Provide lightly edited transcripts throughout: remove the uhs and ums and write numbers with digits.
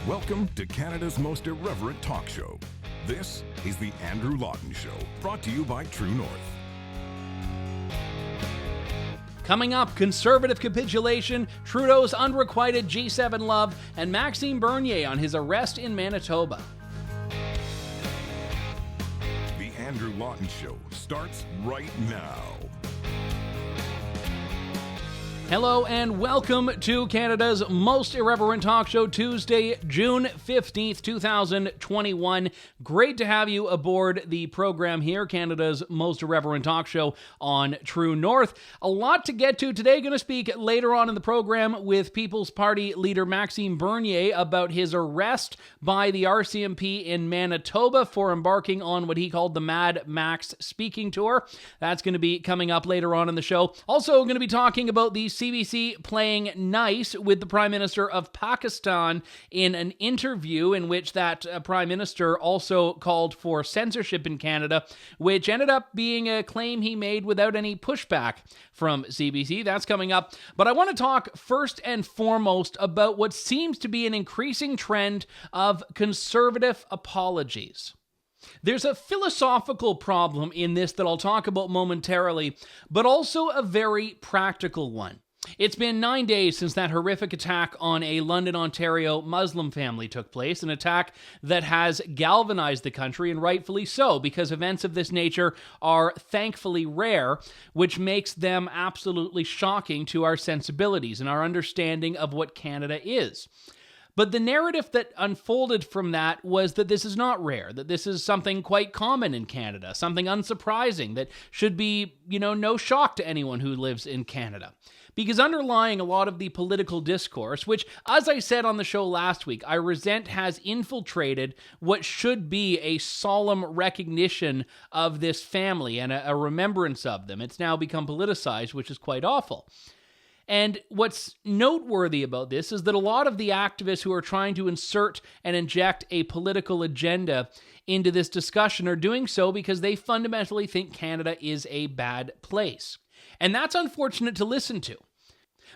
Welcome to Canada's most irreverent talk show. This is the Andrew Lawton Show, brought to you by True North. Coming up, conservative capitulation, Trudeau's unrequited G7 love, and Maxime Bernier on his arrest in Manitoba. The Andrew Lawton Show starts right now. Hello and welcome to Canada's most irreverent talk show, Tuesday, June 15th, 2021. Great to have you aboard the program here, Canada's most irreverent talk show on True North. A lot to get to today. Going to speak later on in the program with People's Party leader Maxime Bernier about his arrest by the RCMP in Manitoba for embarking on what he called the Mad Max speaking tour. That's going to be coming up later on in the show. Also going to be talking about the CBC playing nice with the Prime Minister of Pakistan in an interview in which that Prime Minister also called for censorship in Canada, which ended up being a claim he made without any pushback from CBC. That's coming up. But I want to talk first and foremost about what seems to be an increasing trend of conservative apologies. There's a philosophical problem in this that I'll talk about momentarily, but also a very practical one. It's been 9 days since that horrific attack on a London, Ontario Muslim family took place, an attack that has galvanized the country, and rightfully so, because events of this nature are thankfully rare, which makes them absolutely shocking to our sensibilities and our understanding of what Canada is. But the narrative that unfolded from that was that this is not rare, that this is something quite common in Canada, something unsurprising that should be, no shock to anyone who lives in Canada. Because underlying a lot of the political discourse, which, as I said on the show last week, I resent has infiltrated what should be a solemn recognition of this family and a remembrance of them. It's now become politicized, which is quite awful. And what's noteworthy about this is that a lot of the activists who are trying to insert and inject a political agenda into this discussion are doing so because they fundamentally think Canada is a bad place. And that's unfortunate to listen to.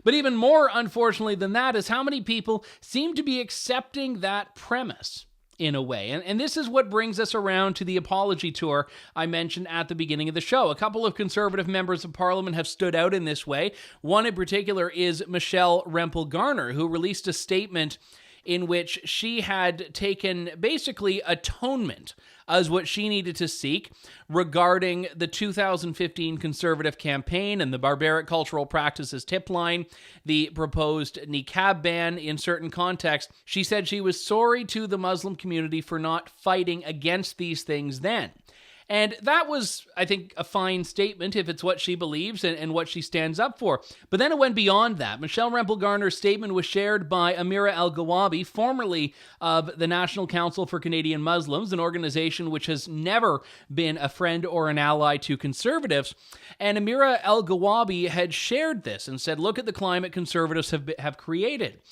But even more unfortunately than that is how many people seem to be accepting that premise in a way. And this is what brings us around to the apology tour I mentioned at the beginning of the show. A couple of Conservative members of Parliament have stood out in this way. One in particular is Michelle Rempel-Garner, who released a statement in which she had taken basically atonement as what she needed to seek regarding the 2015 Conservative campaign and the barbaric cultural practices tip line, the proposed niqab ban in certain contexts. She said she was sorry to the Muslim community for not fighting against these things then. And that was, I think, a fine statement if it's what she believes and what she stands up for. But then it went beyond that. Michelle Rempel-Garner's statement was shared by Amira El-Gawabi, formerly of the National Council for Canadian Muslims, an organization which has never been a friend or an ally to conservatives. And Amira El-Gawabi had shared this and said, look at the climate conservatives have created.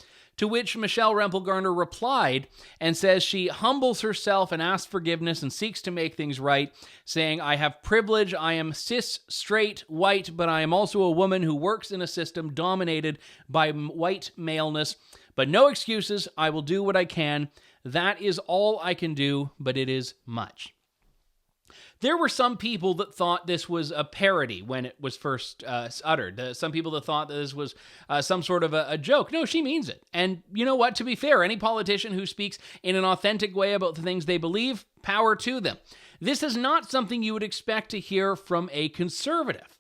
To which Michelle Rempel-Garner replied and says she humbles herself and asks forgiveness and seeks to make things right, saying, I have privilege, I am cis, straight, white, but I am also a woman who works in a system dominated by white maleness. But no excuses, I will do what I can. That is all I can do, but it is much. There were some people that thought this was a parody when it was first uttered. Some people that thought that this was some sort of a joke. No, she means it. And you know what? To be fair, any politician who speaks in an authentic way about the things they believe, power to them. This is not something you would expect to hear from a conservative.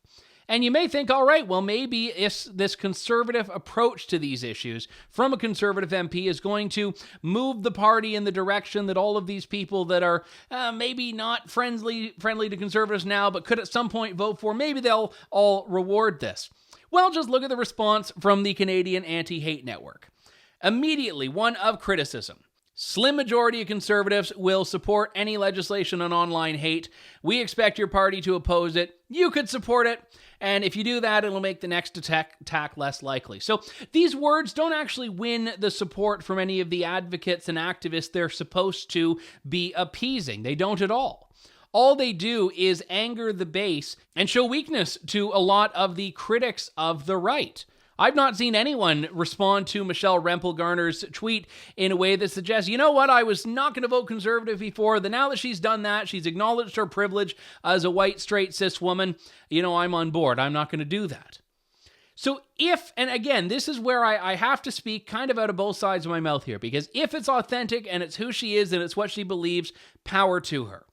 And you may think, all right, well, maybe if this conservative approach to these issues from a conservative MP is going to move the party in the direction that all of these people that are maybe not friendly to conservatives now, but could at some point vote for, maybe they'll all reward this. Well, just look at the response from the Canadian Anti-Hate Network. Immediately, one of criticism. Slim majority of conservatives will support any legislation on online hate. We expect your party to oppose it. You could support it. And if you do that, it'll make the next attack less likely. So these words don't actually win the support from any of the advocates and activists they're supposed to be appeasing. They don't at all. All they do is anger the base and show weakness to a lot of the critics of the right. I've not seen anyone respond to Michelle Rempel-Garner's tweet in a way that suggests, you know what, I was not going to vote Conservative before. Now that she's done that, she's acknowledged her privilege as a white, straight, cis woman, I'm on board. I'm not going to do that. So if, and again, this is where I have to speak kind of out of both sides of my mouth here, because if it's authentic and it's who she is and it's what she believes, power to her.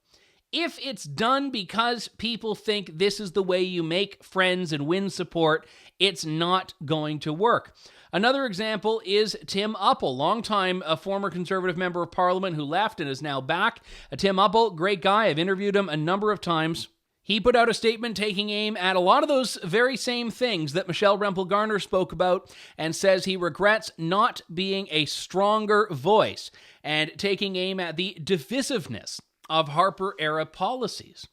If it's done because people think this is the way you make friends and win support, it's not going to work. Another example is Tim Uppal, longtime a former Conservative member of Parliament who left and is now back. Tim Uppal, great guy. I've interviewed him a number of times. He put out a statement taking aim at a lot of those very same things that Michelle Rempel-Garner spoke about and says he regrets not being a stronger voice and taking aim at the divisiveness of Harper-era policies.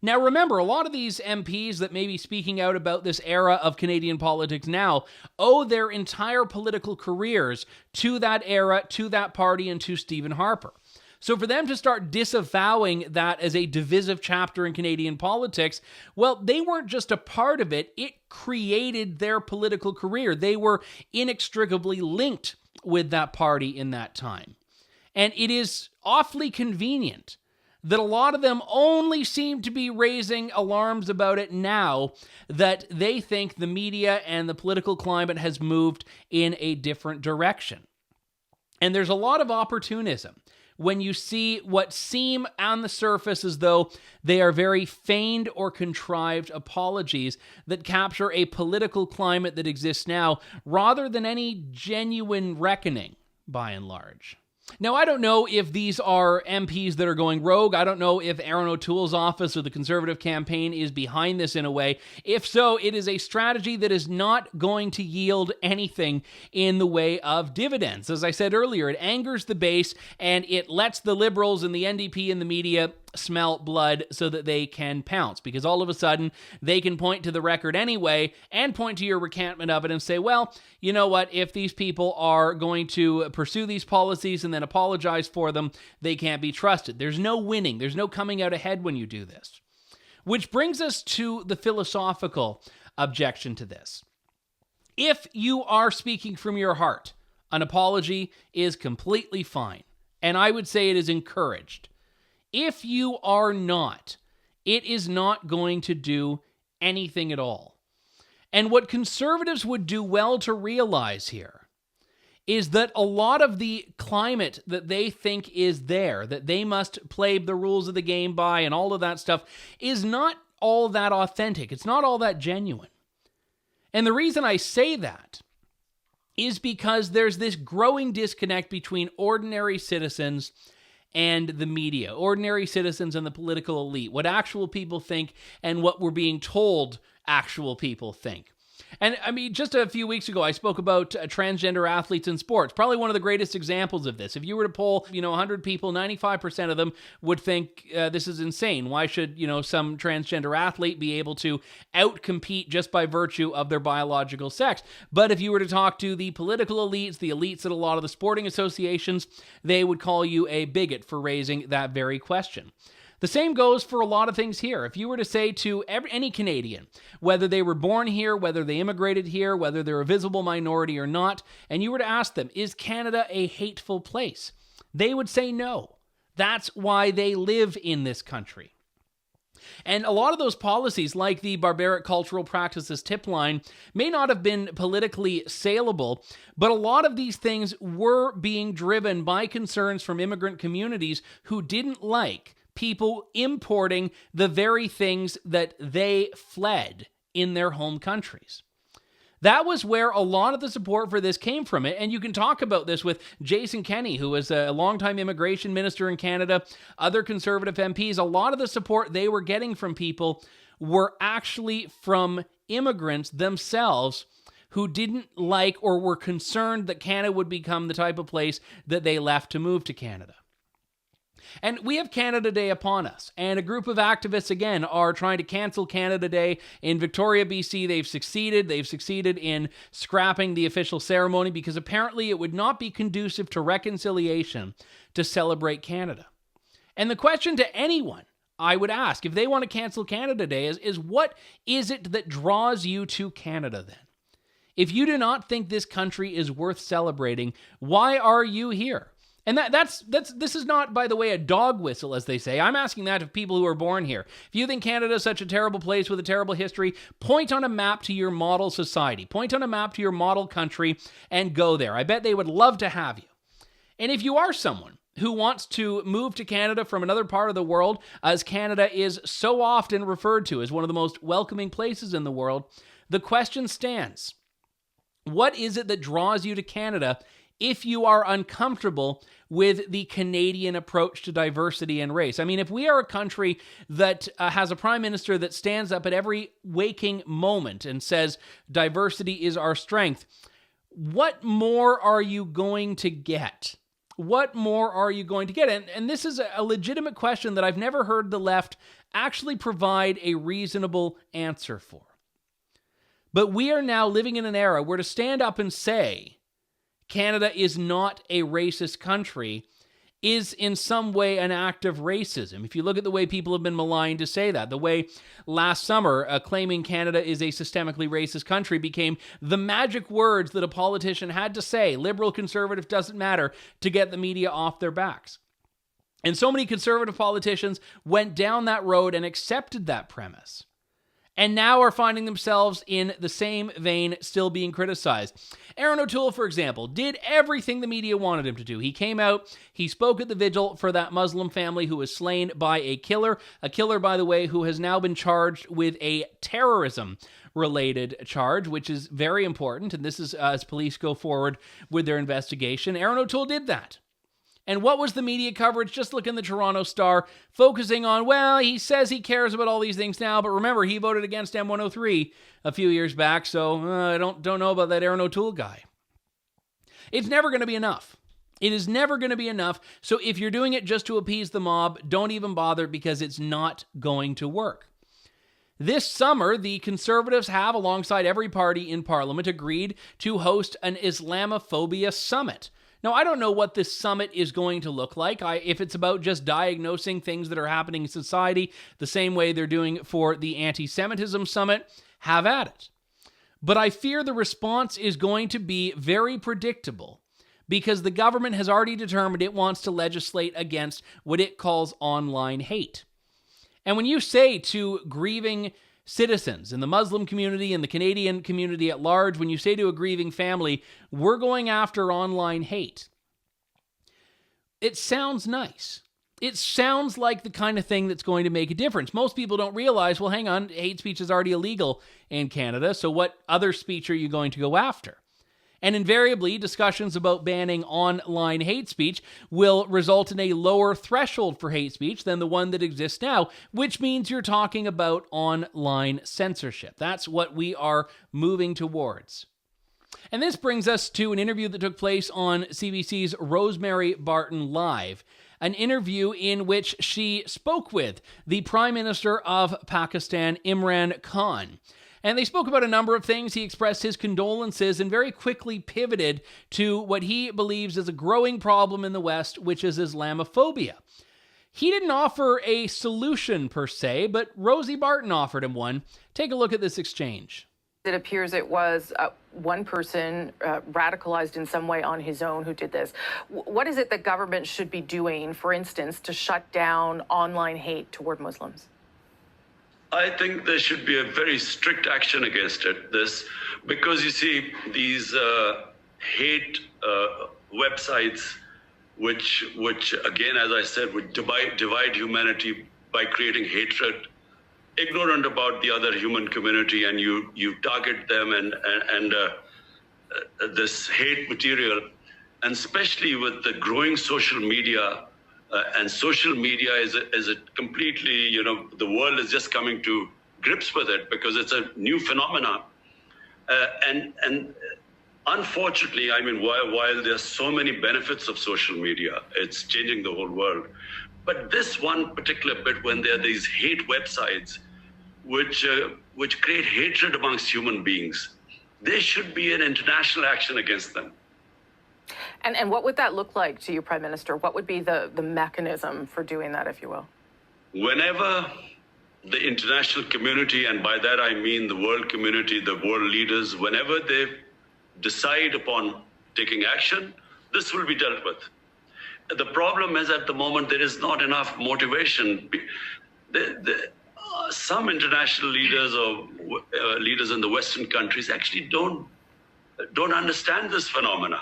Now remember, a lot of these MPs that may be speaking out about this era of Canadian politics now owe their entire political careers to that era, to that party, and to Stephen Harper. So for them to start disavowing that as a divisive chapter in Canadian politics, well, they weren't just a part of it, it created their political career. They were inextricably linked with that party in that time. And it is awfully convenient that a lot of them only seem to be raising alarms about it now that they think the media and the political climate has moved in a different direction. And there's a lot of opportunism when you see what seem on the surface as though they are very feigned or contrived apologies that capture a political climate that exists now rather than any genuine reckoning, by and large. Now, I don't know if these are MPs that are going rogue. I don't know if Aaron O'Toole's office or the Conservative campaign is behind this in a way. If so, it is a strategy that is not going to yield anything in the way of dividends. As I said earlier, it angers the base and it lets the Liberals and the NDP and the media smell blood so that they can pounce, because all of a sudden they can point to the record anyway and point to your recantment of it and say, well, you know what, if these people are going to pursue these policies and then apologize for them, they can't be trusted. There's no winning. There's no coming out ahead when you do this. Which brings us to the philosophical objection to this. If you are speaking from your heart, an apology is completely fine, and I would say it is encouraged. If you are not, it is not going to do anything at all. And what Conservatives would do well to realize here is that a lot of the climate that they think is there, that they must play the rules of the game by and all of that stuff, is not all that authentic. It's not all that genuine. And the reason I say that is because there's this growing disconnect between ordinary citizens and the media, ordinary citizens and the political elite, what actual people think and what we're being told actual people think. And I mean, just a few weeks ago, I spoke about transgender athletes in sports. Probably one of the greatest examples of this. If you were to poll, 100 people, 95% of them would think this is insane. Why should, some transgender athlete be able to outcompete just by virtue of their biological sex? But if you were to talk to the political elites, the elites at a lot of the sporting associations, they would call you a bigot for raising that very question. The same goes for a lot of things here. If you were to say to any Canadian, whether they were born here, whether they immigrated here, whether they're a visible minority or not, and you were to ask them, is Canada a hateful place? They would say no. That's why they live in this country. And a lot of those policies, like the Barbaric Cultural Practices tip line, may not have been politically saleable, but a lot of these things were being driven by concerns from immigrant communities who didn't like people importing the very things that they fled in their home countries. That was where a lot of the support for this came from. And you can talk about this with Jason Kenney, who was a longtime immigration minister in Canada, other Conservative MPs. A lot of the support they were getting from people were actually from immigrants themselves who didn't like or were concerned that Canada would become the type of place that they left to move to Canada. And we have Canada Day upon us, and a group of activists, again, are trying to cancel Canada Day. In Victoria, BC, they've succeeded. They've succeeded in scrapping the official ceremony because apparently it would not be conducive to reconciliation to celebrate Canada. And the question to anyone I would ask, if they want to cancel Canada Day, is what is it that draws you to Canada then? If you do not think this country is worth celebrating, why are you here? And this is not, by the way, a dog whistle, as they say. I'm asking that of people who are born here. If you think Canada is such a terrible place with a terrible history, point on a map to your model society. Point on a map to your model country and go there. I bet they would love to have you. And if you are someone who wants to move to Canada from another part of the world, as Canada is so often referred to as one of the most welcoming places in the world, the question stands. What is it that draws you to Canada if you are uncomfortable with the Canadian approach to diversity and race? I mean, if we are a country that has a prime minister that stands up at every waking moment and says diversity is our strength, what more are you going to get? What more are you going to get? And this is a legitimate question that I've never heard the left actually provide a reasonable answer for. But we are now living in an era where to stand up and say Canada is not a racist country is in some way an act of racism. If you look at the way people have been maligned to say that, the way last summer claiming Canada is a systemically racist country became the magic words that a politician had to say, liberal, conservative, doesn't matter, to get the media off their backs. And so many conservative politicians went down that road and accepted that premise, and now are finding themselves in the same vein, still being criticized. Aaron O'Toole, for example, did everything the media wanted him to do. He came out, he spoke at the vigil for that Muslim family who was slain by a killer, by the way, who has now been charged with a terrorism-related charge, which is very important, and this is as police go forward with their investigation. Aaron O'Toole did that. And what was the media coverage? Just look in the Toronto Star, focusing on, well, he says he cares about all these things now, but remember, he voted against M103 a few years back, so I don't know about that Aaron O'Toole guy. It's never going to be enough. It is never going to be enough, so if you're doing it just to appease the mob, don't even bother, because it's not going to work. This summer, the Conservatives have, alongside every party in Parliament, agreed to host an Islamophobia summit. Now, I don't know what this summit is going to look like. If it's about just diagnosing things that are happening in society the same way they're doing for the anti-Semitism summit, have at it. But I fear the response is going to be very predictable, because the government has already determined it wants to legislate against what it calls online hate. And when you say to grieving citizens in the Muslim community and the Canadian community at large, when you say to a grieving family, we're going after online hate, it sounds nice. It sounds like the kind of thing that's going to make a difference. Most people don't realize, well, hang on, hate speech is already illegal in Canada, so what other speech are you going to go after? And invariably, discussions about banning online hate speech will result in a lower threshold for hate speech than the one that exists now, which means you're talking about online censorship. That's what we are moving towards. And this brings us to an interview that took place on CBC's Rosemary Barton Live, an interview in which she spoke with the Prime Minister of Pakistan, Imran Khan. And they spoke about a number of things. He expressed his condolences and very quickly pivoted to what he believes is a growing problem in the West, which is Islamophobia. He didn't offer a solution per se, but Rosie Barton offered him one. Take a look at this exchange. It appears it was one person radicalized in some way on his own who did this. What is it that government should be doing, for instance, to shut down online hate toward Muslims? I think there should be a very strict action against this, because you see these hate websites, which again, as I said, would divide humanity by creating hatred, ignorant about the other human community, and you target them and this hate material, and especially with the growing social media. And social media is a completely, the world is just coming to grips with it because it's a new phenomenon. And unfortunately, I mean, while there's so many benefits of social media, it's changing the whole world. But this one particular bit, when there are these hate websites which create hatred amongst human beings, there should be an international action against them. And what would that look like to you, Prime Minister? What would be the mechanism for doing that, if you will? Whenever the international community, and by that I mean the world community, the world leaders, whenever they decide upon taking action, this will be dealt with. The problem is at the moment there is not enough motivation. Some international leaders or leaders in the Western countries actually don't understand this phenomena.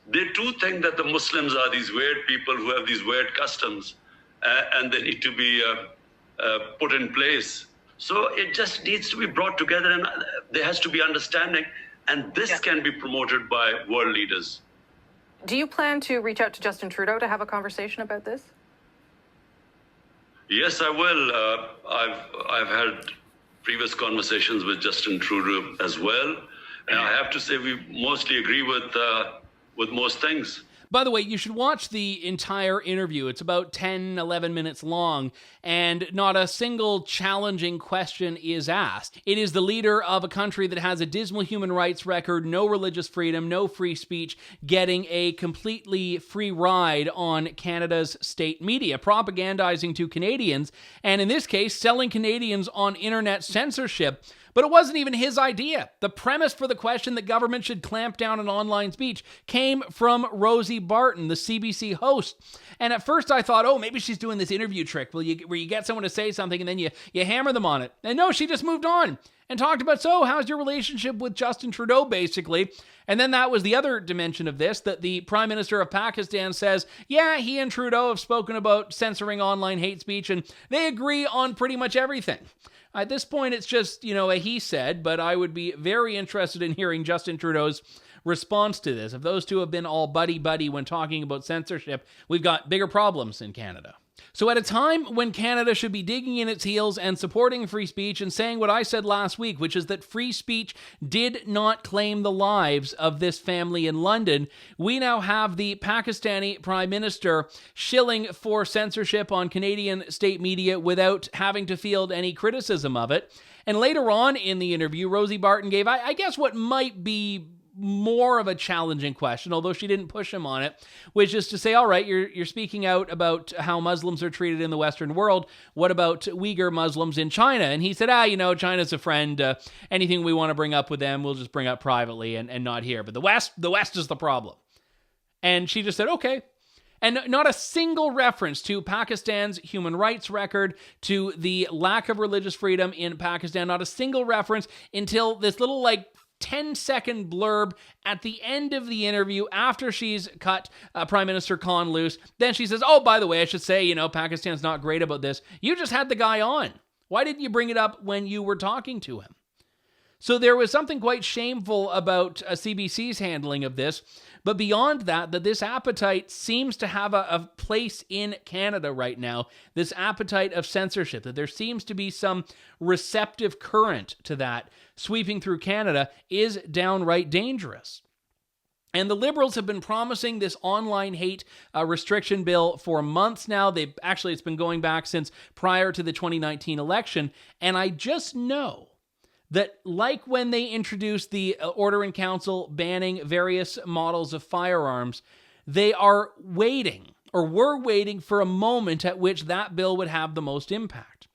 They too think that the Muslims are these weird people who have these weird customs and they need to be put in place. So it just needs to be brought together, and there has to be understanding, and this can be promoted by world leaders. Do you plan to reach out to Justin Trudeau to have a conversation about this? Yes, I will. I've had previous conversations with Justin Trudeau as well, and I have to say we mostly agree with most things. By the way, you should watch the entire interview. It's about 10, 11 minutes long, and not a single challenging question is asked. It is the leader of a country that has a dismal human rights record, no religious freedom, no free speech, getting a completely free ride on Canada's state media, propagandizing to Canadians, and in this case, selling Canadians on internet censorship. But it wasn't even his idea. The premise for the question that government should clamp down on online speech came from Rosie Barton, the CBC host. And at first I thought, oh, maybe she's doing this interview trick where you get someone to say something and then you hammer them on it. And no, she just moved on and talked about, so how's your relationship with Justin Trudeau, basically? And then that was the other dimension of this, that the Prime Minister of Pakistan says, yeah, he and Trudeau have spoken about censoring online hate speech, and they agree on pretty much everything. At this point, it's just, a he said, but I would be very interested in hearing Justin Trudeau's response to this. If those two have been all buddy-buddy when talking about censorship, we've got bigger problems in Canada. So at a time when Canada should be digging in its heels and supporting free speech and saying what I said last week, which is that free speech did not claim the lives of this family in London, we now have the Pakistani Prime Minister shilling for censorship on Canadian state media without having to field any criticism of it. And later on in the interview, Rosie Barton gave, I guess, what might be more of a challenging question, although she didn't push him on it, which is to say, all right, you're speaking out about how Muslims are treated in the Western world. What about Uyghur Muslims in China? And he said, China's a friend. Anything we want to bring up with them, we'll just bring up privately and not here. But the West is the problem. And she just said, okay. And not a single reference to Pakistan's human rights record, to the lack of religious freedom in Pakistan, not a single reference until this little 10-second blurb at the end of the interview after she's cut Prime Minister Khan loose. Then she says, oh, by the way, I should say, Pakistan's not great about this. You just had the guy on. Why didn't you bring it up when you were talking to him? So there was something quite shameful about CBC's handling of this. But beyond that, this appetite seems to have a place in Canada right now, this appetite of censorship, that there seems to be some receptive current to that sweeping through Canada is downright dangerous. And the Liberals have been promising this online hate restriction bill for months now. It's been going back since prior to the 2019 election. And I just know that, like when they introduced the Order in Council banning various models of firearms, they are waiting, or were waiting, for a moment at which that bill would have the most impact.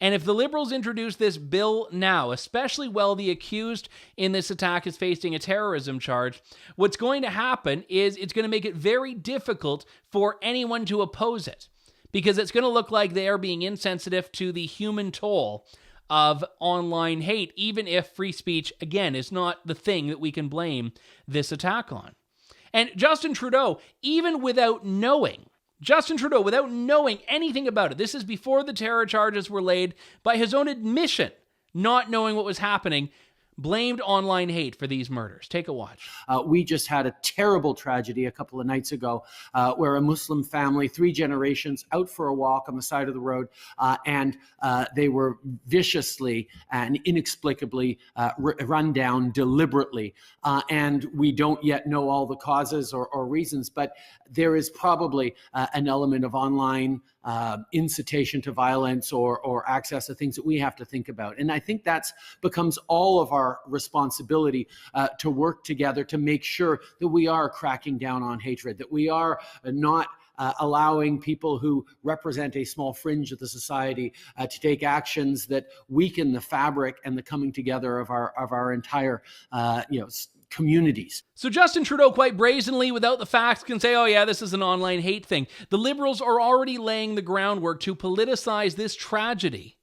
And if the Liberals introduce this bill now, especially while the accused in this attack is facing a terrorism charge, what's going to happen is it's going to make it very difficult for anyone to oppose it, because it's going to look like they are being insensitive to the human toll of online hate, even if free speech, again, is not the thing that we can blame this attack on. And Justin Trudeau, without knowing anything about it, this is before the terror charges were laid, by his own admission, not knowing what was happening, blamed online hate for these murders. Take a watch. We just had a terrible tragedy a couple of nights ago where a Muslim family, 3 generations, out for a walk on the side of the road, and they were viciously and inexplicably run down deliberately. And we don't yet know all the causes or reasons, but there is probably an element of online incitation to violence or access to things that we have to think about. And I think that's becomes all of our responsibility to work together to make sure that we are cracking down on hatred, that we are not allowing people who represent a small fringe of the society to take actions that weaken the fabric and the coming together of our entire communities. So Justin Trudeau quite brazenly, without the facts, can say, oh yeah, this is an online hate thing. The Liberals are already laying the groundwork to politicize this tragedy.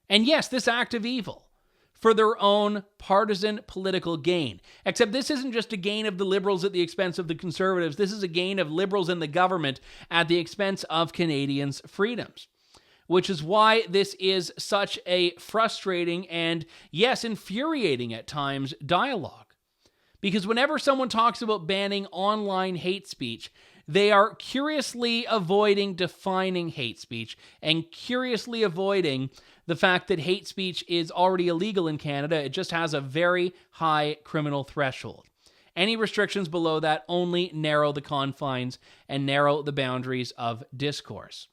And yes, this act of evil, for their own partisan political gain. Except this isn't just a gain of the Liberals at the expense of the Conservatives. This is a gain of Liberals in the government at the expense of Canadians' freedoms. Which is why this is such a frustrating and, yes, infuriating at times dialogue. Because whenever someone talks about banning online hate speech, they are curiously avoiding defining hate speech and curiously avoiding the fact that hate speech is already illegal in Canada. It just has a very high criminal threshold. Any restrictions below that only narrow the confines and narrow the boundaries of discourse.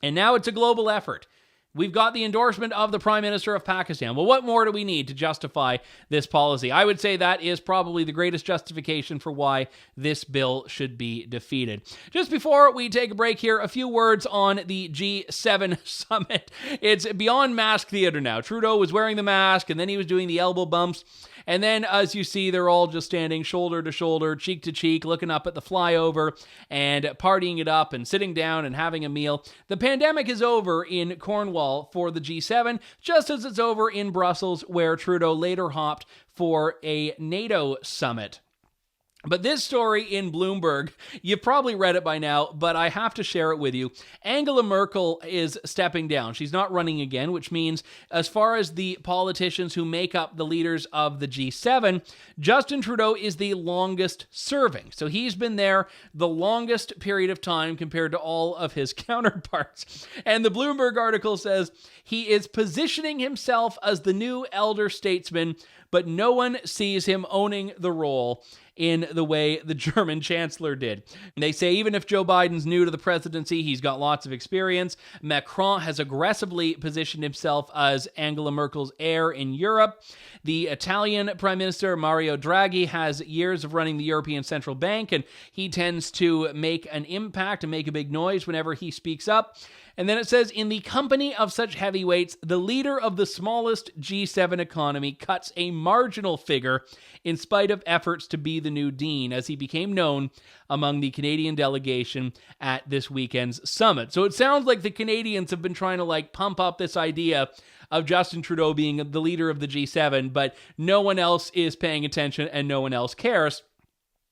And now it's a global effort. We've got the endorsement of the Prime Minister of Pakistan. Well, what more do we need to justify this policy? I would say that is probably the greatest justification for why this bill should be defeated. Just before we take a break here, a few words on the G7 summit. It's beyond mask theater now. Trudeau was wearing the mask, and then he was doing the elbow bumps. And then, as you see, they're all just standing shoulder to shoulder, cheek to cheek, looking up at the flyover and partying it up and sitting down and having a meal. The pandemic is over in Cornwall for the G7, just as it's over in Brussels, where Trudeau later hopped for a NATO summit. But this story in Bloomberg, you've probably read it by now, but I have to share it with you. Angela Merkel is stepping down. She's not running again, which means as far as the politicians who make up the leaders of the G7, Justin Trudeau is the longest serving. So he's been there the longest period of time compared to all of his counterparts. And the Bloomberg article says he is positioning himself as the new elder statesman, but no one sees him owning the role in the way the German chancellor did. They say even if Joe Biden's new to the presidency, he's got lots of experience. Macron has aggressively positioned himself as Angela Merkel's heir in Europe. The Italian Prime Minister Mario Draghi has years of running the European Central Bank, and he tends to make an impact and make a big noise whenever he speaks up. And then it says, in the company of such heavyweights, the leader of the smallest G7 economy cuts a marginal figure in spite of efforts to be the new dean, as he became known among the Canadian delegation at this weekend's summit. So it sounds like the Canadians have been trying to pump up this idea of Justin Trudeau being the leader of the G7, but no one else is paying attention and no one else cares.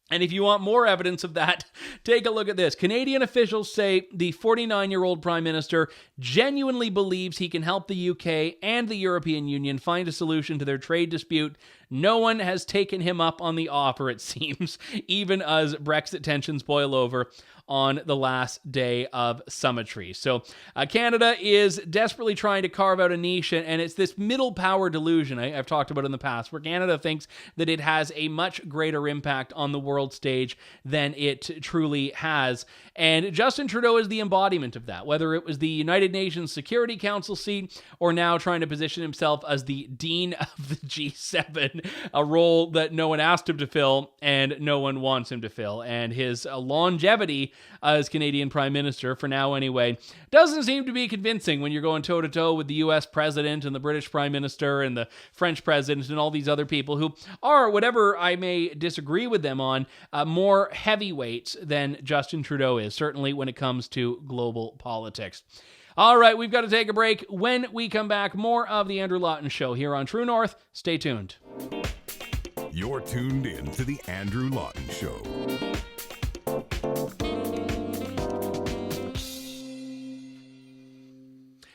And if you want more evidence of that, take a look at this. Canadian officials say the 49-year-old Prime Minister genuinely believes he can help the UK and the European Union find a solution to their trade dispute. No one has taken him up on the offer, it seems, even as Brexit tensions boil over on the last day of summitry. So Canada is desperately trying to carve out a niche, and it's this middle power delusion I've talked about in the past, where Canada thinks that it has a much greater impact on the world stage than it truly has. And Justin Trudeau is the embodiment of that, whether it was the United Nations Security Council seat or now trying to position himself as the Dean of the G7, a role that no one asked him to fill and no one wants him to fill. And his longevity as Canadian Prime Minister, for now anyway, doesn't seem to be convincing when you're going toe-to-toe with the US President and the British Prime Minister and the French President and all these other people who are, whatever I may disagree with them on, more heavyweights than Justin Trudeau is, certainly when it comes to global politics. All right, we've got to take a break. When we come back, more of the Andrew Lawton Show here on True North. Stay tuned. You're tuned in to the Andrew Lawton Show.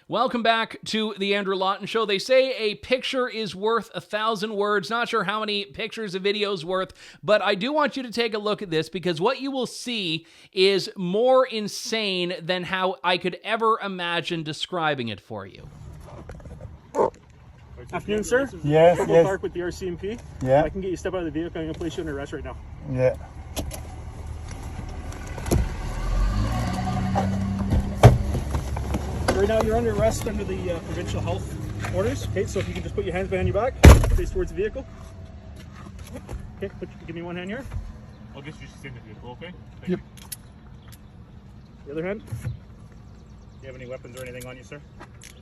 Welcome back to the Andrew Lawton Show. They say a picture is worth 1,000 words. Not sure how many pictures a video is worth, but I do want you to take a look at this because what you will see is more insane than how I could ever imagine describing it for you. Afternoon, sir. Yes, Purple yes. Park with the RCMP. Yeah. I can get you step out of the vehicle. I'm going to place you under arrest right now. Yeah. Right now, you're under arrest under the provincial health orders. Okay, so if you can just put your hands behind your back, face towards the vehicle. Okay, give me one hand here. I'll just use the vehicle, okay? Yep. The other hand. you have any weapons or anything on you, sir?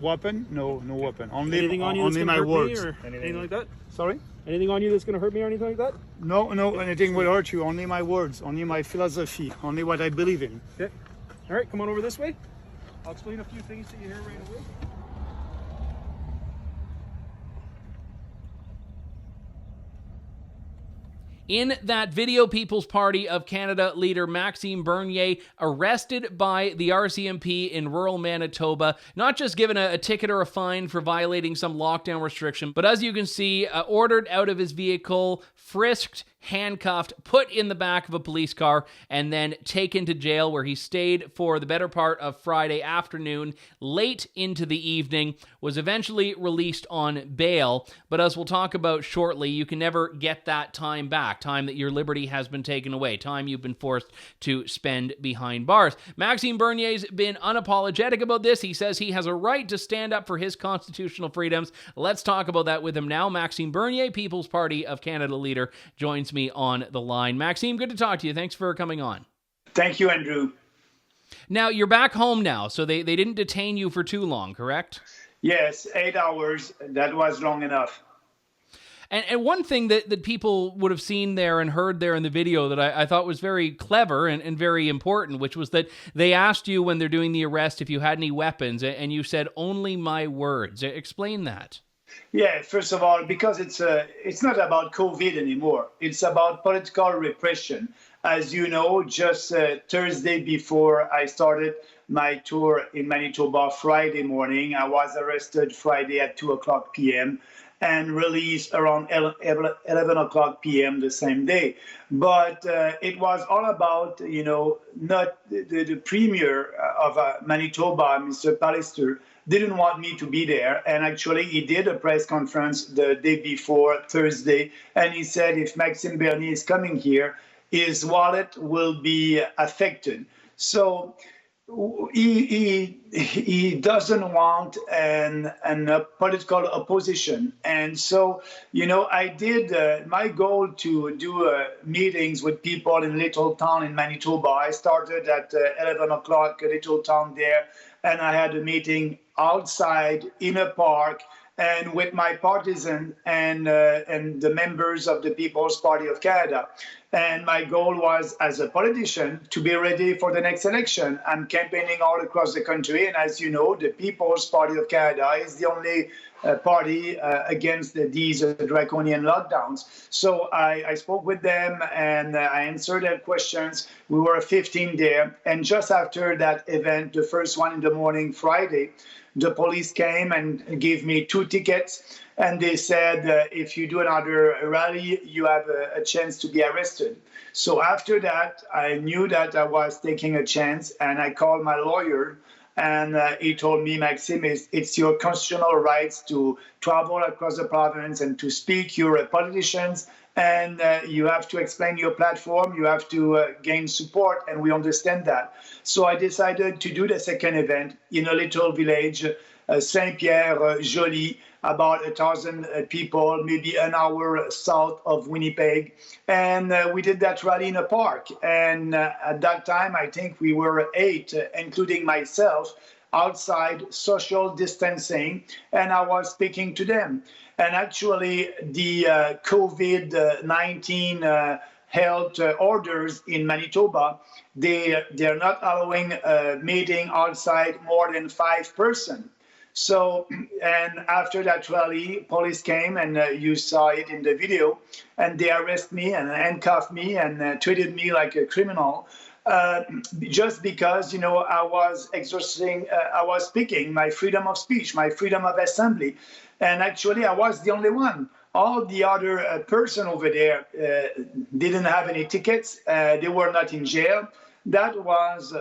Weapon? No, no weapon. Only Anything on you that's only gonna my hurt words. me or anything like that? Sorry? Anything on you that's going to hurt me or anything like that? No, no, anything will hurt you. Only my words, only my philosophy, only what I believe in. Okay. All right, come on over this way. I'll explain a few things to you here right away. In that video, People's Party of Canada leader Maxime Bernier arrested by the RCMP in rural Manitoba, not just given a ticket or a fine for violating some lockdown restriction, but as you can see, ordered out of his vehicle, frisked, handcuffed, put in the back of a police car, and then taken to jail where he stayed for the better part of Friday afternoon, late into the evening, was eventually released on bail. But as we'll talk about shortly, you can never get that time back, time that your liberty has been taken away, time you've been forced to spend behind bars. Maxime Bernier's been unapologetic about this. He says he has a right to stand up for his constitutional freedoms. Let's talk about that with him now. Maxime Bernier, People's Party of Canada leader, joins me on the line. Maxime, good to talk to you. Thanks for coming on. Thank you, Andrew. Now, you're back home now, so they didn't detain you for too long, correct? Yes, 8 hours. That was long enough. And one thing that people would have seen there and heard there in the video that I thought was very clever and very important, which was that they asked you when they're doing the arrest if you had any weapons, and you said, "Only my words." Explain that. Yeah, first of all, because it's not about COVID anymore. It's about political repression. As you know, just Thursday before I started my tour in Manitoba, Friday morning, I was arrested Friday at 2:00 p.m. and released around 11 o'clock p.m. the same day. But it was all about, not the premier of Manitoba, Mr. Pallister, didn't want me to be there. And actually, he did a press conference the day before, Thursday, and he said if Maxime Bernier is coming here, his wallet will be affected. So he doesn't want a political opposition. And so, I did my goal to do meetings with people in Little Town in Manitoba. I started at 11 o'clock, a little town there, and I had a meeting outside in a park and with my partisan and the members of the People's Party of Canada. And my goal was, as a politician, to be ready for the next election. I'm campaigning all across the country, and as you know, the People's Party of Canada is the only party against these draconian lockdowns. So I spoke with them and I answered their questions. We were 15 there. And just after that event, the first one in the morning, Friday, the police came and gave me 2 tickets. And they said, if you do another rally, you have a chance to be arrested. So after that, I knew that I was taking a chance, and I called my lawyer, and he told me, Maxime, it's your constitutional rights to travel across the province and to speak. You're politicians, and you have to explain your platform. You have to gain support, and we understand that. So I decided to do the second event in a little village, Saint-Pierre-Joli, about 1,000 people, maybe an hour south of Winnipeg. And we did that rally in a park. And at that time, I think we were 8, including myself, outside, social distancing, and I was speaking to them. And actually, the COVID-19 health orders in Manitoba, they're not allowing a meeting outside more than 5 persons. So, and after that rally, police came, and you saw it in the video, and they arrested me and handcuffed me and treated me like a criminal, just because, I was exercising, I was speaking my freedom of speech, my freedom of assembly. And actually, I was the only one. All the other person over there didn't have any tickets. They were not in jail. That was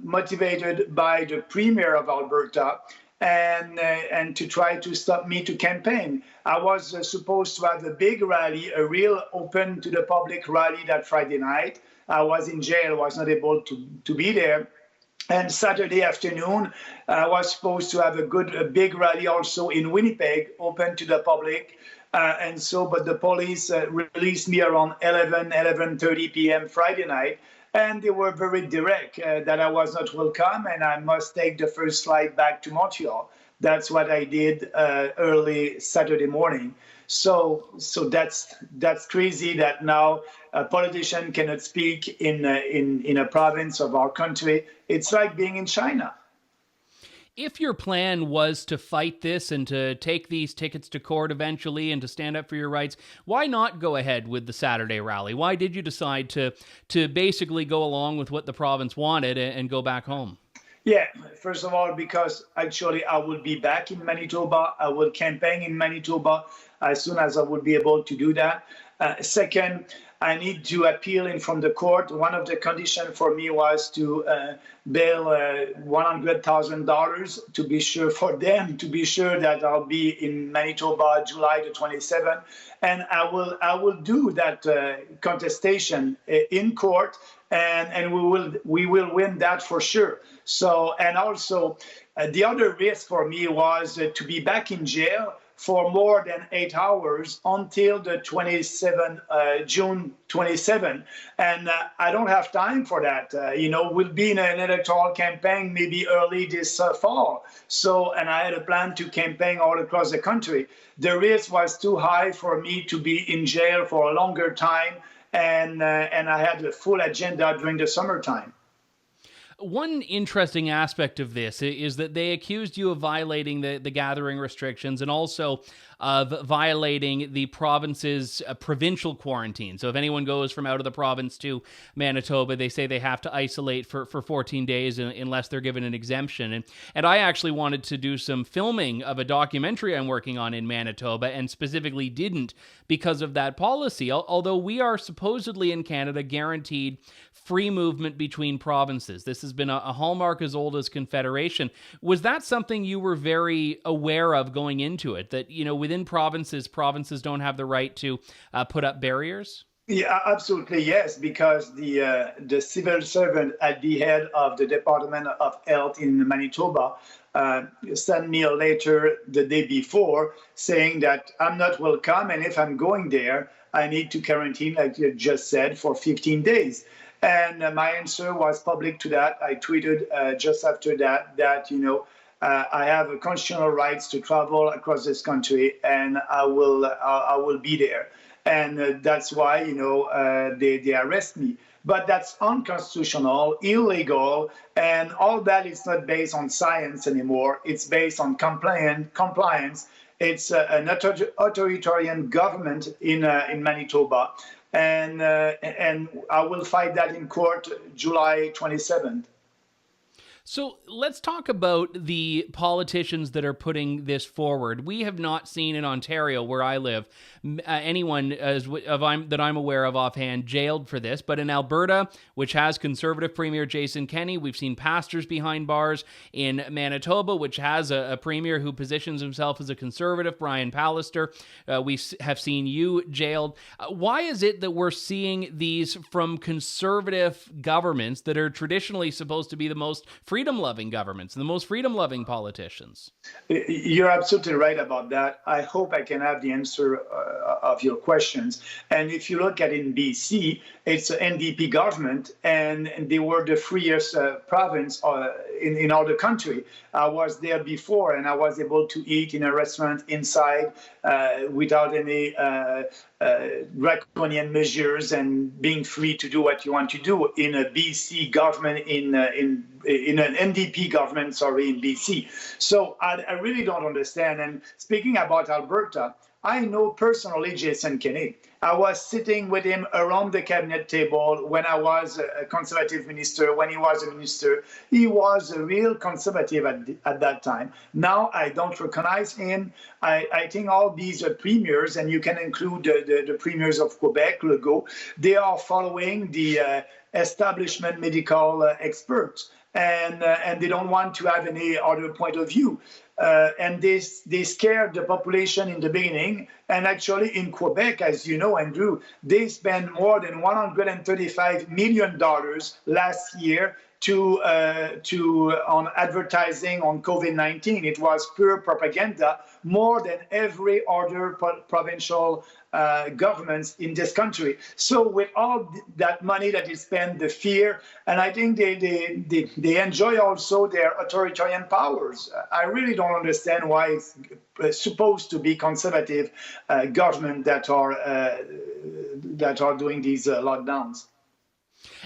motivated by the premier of Alberta, and to try to stop me to campaign. I was supposed to have a big rally, a real open to the public rally that Friday night. I was in jail, was not able to be there. And Saturday afternoon, I was supposed to have a big rally also in Winnipeg, open to the public. But the police released me around 11:30 p.m. Friday night. And they were very direct that I was not welcome and I must take the first flight back to Montreal. That's what I did early Saturday morning. So that's crazy that now a politician cannot speak in a province of our country. It's like being in China. If your plan was to fight this and to take these tickets to court eventually and to stand up for your rights, why not go ahead with the Saturday rally? Why did you decide to basically go along with what the province wanted and go back home? Yeah, first of all, because actually I will be back in Manitoba. I will campaign in Manitoba as soon as I will be able to do that. Second, I need to appeal in from the court. One of the conditions for me was to bail $100,000 to be sure for them to be sure that I'll be in Manitoba July the 27th, and I will do that contestation in court, and we will win that for sure. So, and also the other risk for me was to be back in jail for more than 8 hours until the June 27. And I don't have time for that. We'll be in an electoral campaign maybe early this fall. So, and I had a plan to campaign all across the country. The risk was too high for me to be in jail for a longer time. And I had a full agenda during the summertime. One interesting aspect of this is that they accused you of violating the gathering restrictions and also of violating the province's provincial quarantine. So if anyone goes from out of the province to Manitoba, they say they have to isolate for 14 days unless they're given an exemption. And I actually wanted to do some filming of a documentary I'm working on in Manitoba and specifically didn't because of that policy. Although we are supposedly in Canada guaranteed free movement between provinces. This has been a hallmark as old as Confederation. Was that something you were very aware of going into it, that, within provinces don't have the right to put up barriers? Yeah, absolutely, yes, because the civil servant at the head of the Department of Health in Manitoba sent me a letter the day before saying that I'm not welcome, and if I'm going there, I need to quarantine, like you just said, for 15 days. And my answer was public to that. I tweeted just after that I have a constitutional rights to travel across this country, and I will be there. And that's why they arrest me. But that's unconstitutional, illegal, and all that is not based on science anymore. It's based on compliance. It's an authoritarian government in Manitoba. And I will fight that in court July 27th. So let's talk about the politicians that are putting this forward. We have not seen in Ontario, where I live, anyone that I'm aware of offhand jailed for this. But in Alberta, which has Conservative Premier Jason Kenney, we've seen pastors behind bars. In Manitoba, which has a premier who positions himself as a Conservative, Brian Pallister, we have seen you jailed. Why is it that we're seeing these from Conservative governments that are traditionally supposed to be the most freedom-loving governments and the most freedom-loving politicians? You're absolutely right about that. I hope I can have the answer of your questions. And if you look at in BC, it's an NDP government, and they were the freest province in all the country. I was there before, and I was able to eat in a restaurant inside without any draconian measures and being free to do what you want to do in a BC government, in an NDP government, in BC. So I really don't understand. And speaking about Alberta, I know personally Jason Kenney. I was sitting with him around the cabinet table when I was a Conservative minister, when he was a minister. He was a real Conservative at that time. Now I don't recognize him. I think all these premiers, and you can include the premiers of Quebec, Legault, they are following the establishment medical experts. And they don't want to have any other point of view. And they scared the population in the beginning. And actually in Quebec, as you know, Andrew, they spent more than $135 million last year on advertising on COVID-19. It was pure propaganda, more than every other provincial governments in this country. So with all that money that is spent, the fear, and I think they enjoy also their authoritarian powers. I really don't understand why it's supposed to be conservative government that are doing these lockdowns.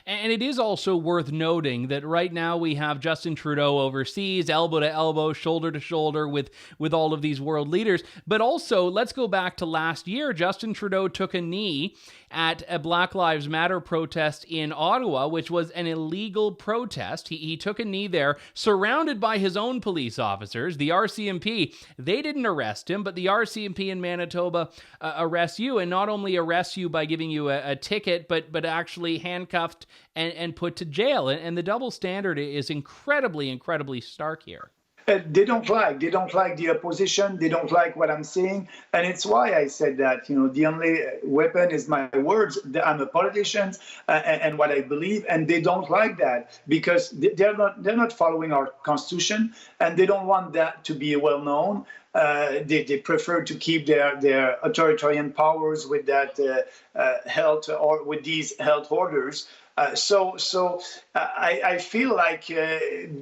And it is also worth noting that right now we have Justin Trudeau overseas, elbow to elbow, shoulder to shoulder with all of these world leaders. But also, let's go back to last year. Justin Trudeau took a knee at a Black Lives Matter protest in Ottawa, which was an illegal protest. He took a knee there, surrounded by his own police officers. The RCMP, they didn't arrest him, but the RCMP in Manitoba arrests you, and not only arrests you by giving you a ticket, but actually handcuffed and put to jail. And the double standard is incredibly, incredibly stark here. They don't like the opposition. They don't like what I'm saying. And it's why I said that, the only weapon is my words. I'm a politician and what I believe. And they don't like that because they're not following our constitution and they don't want that to be well known. They prefer to keep their authoritarian powers with that health or with these health orders. So I feel like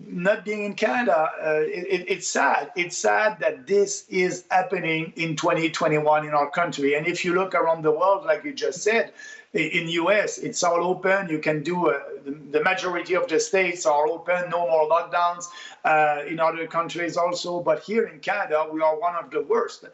not being in Canada, it's sad. It's sad that this is happening in 2021 in our country. And if you look around the world, like you just said, in US, it's all open. You can do the majority of the states are open, no more lockdowns. In other countries also, but here in Canada, we are one of the worst.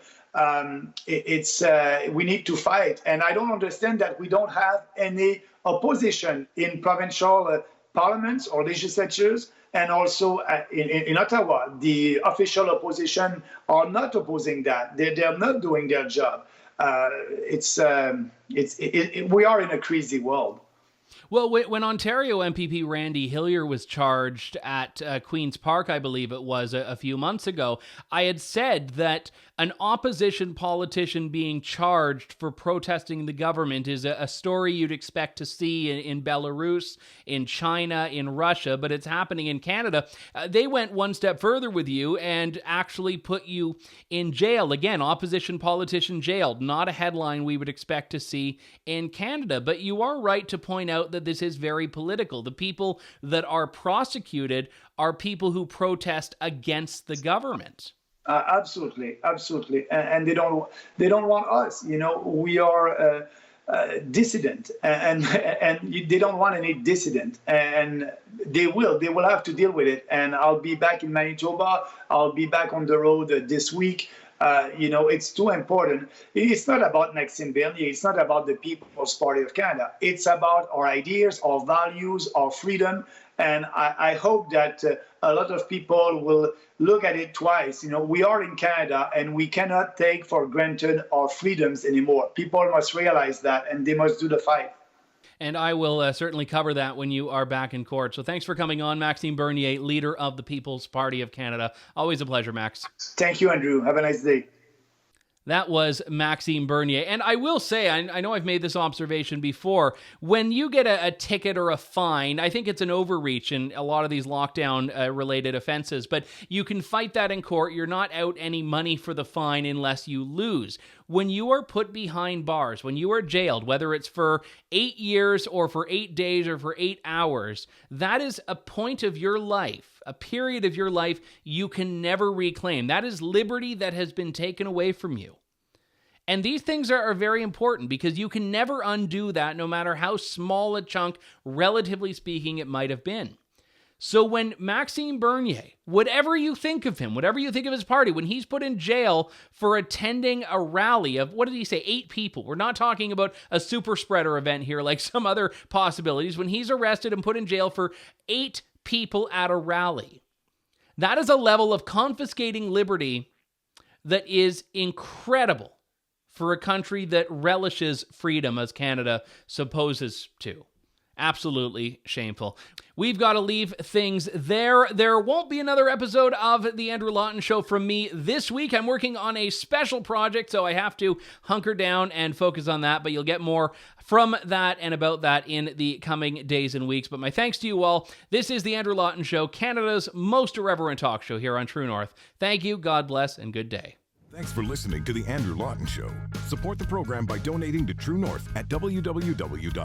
We need to fight, and I don't understand that we don't have any opposition in provincial parliaments or legislatures, and also in Ottawa, the official opposition are not opposing that. They're not doing their job. We are in a crazy world. Well, when Ontario MPP Randy Hillier was charged at Queen's Park, I believe it was, a few months ago, I had said that an opposition politician being charged for protesting the government is a story you'd expect to see in Belarus, in China, in Russia, but it's happening in Canada. They went one step further with you and actually put you in jail. Again, opposition politician jailed, not a headline we would expect to see in Canada. But you are right to point out that this is very political. The people that are prosecuted are people who protest against the government. Absolutely, and they don't want us. We are dissident, and they don't want any dissident, and they will have to deal with it. And I'll be back in Manitoba. I'll be back on the road this week. It's too important. It's not about Maxime Bernier. It's not about the People's Party of Canada. It's about our ideas, our values, our freedom. And I hope that a lot of people will look at it twice. We are in Canada and we cannot take for granted our freedoms anymore. People must realize that and they must do the fight. And I will certainly cover that when you are back in court. So thanks for coming on, Maxime Bernier, leader of the People's Party of Canada. Always a pleasure, Max. Thank you, Andrew. Have a nice day. That was Maxime Bernier. And I will say, I know I've made this observation before, when you get a ticket or a fine, I think it's an overreach in a lot of these lockdown-related offenses, but you can fight that in court. You're not out any money for the fine unless you lose. When you are put behind bars, when you are jailed, whether it's for 8 years or for 8 days or for 8 hours, that is a point of your life, a period of your life you can never reclaim. That is liberty that has been taken away from you. And these things are very important because you can never undo that, no matter how small a chunk, relatively speaking, it might have been. So when Maxime Bernier, whatever you think of him, whatever you think of his party, when he's put in jail for attending a rally of, what did he say, 8 people. We're not talking about a super spreader event here like some other possibilities. When he's arrested and put in jail for 8 people at a rally, that is a level of confiscating liberty that is incredible for a country that relishes freedom as Canada supposes to. Absolutely shameful. We've got to leave things there. There won't be another episode of The Andrew Lawton Show from me this week. I'm working on a special project, so I have to hunker down and focus on that, but you'll get more from that and about that in the coming days and weeks. But my thanks to you all. This is The Andrew Lawton Show, Canada's most irreverent talk show here on True North. Thank you, God bless, and good day. Thanks for listening to The Andrew Lawton Show. Support the program by donating to True North at www.tnc.news.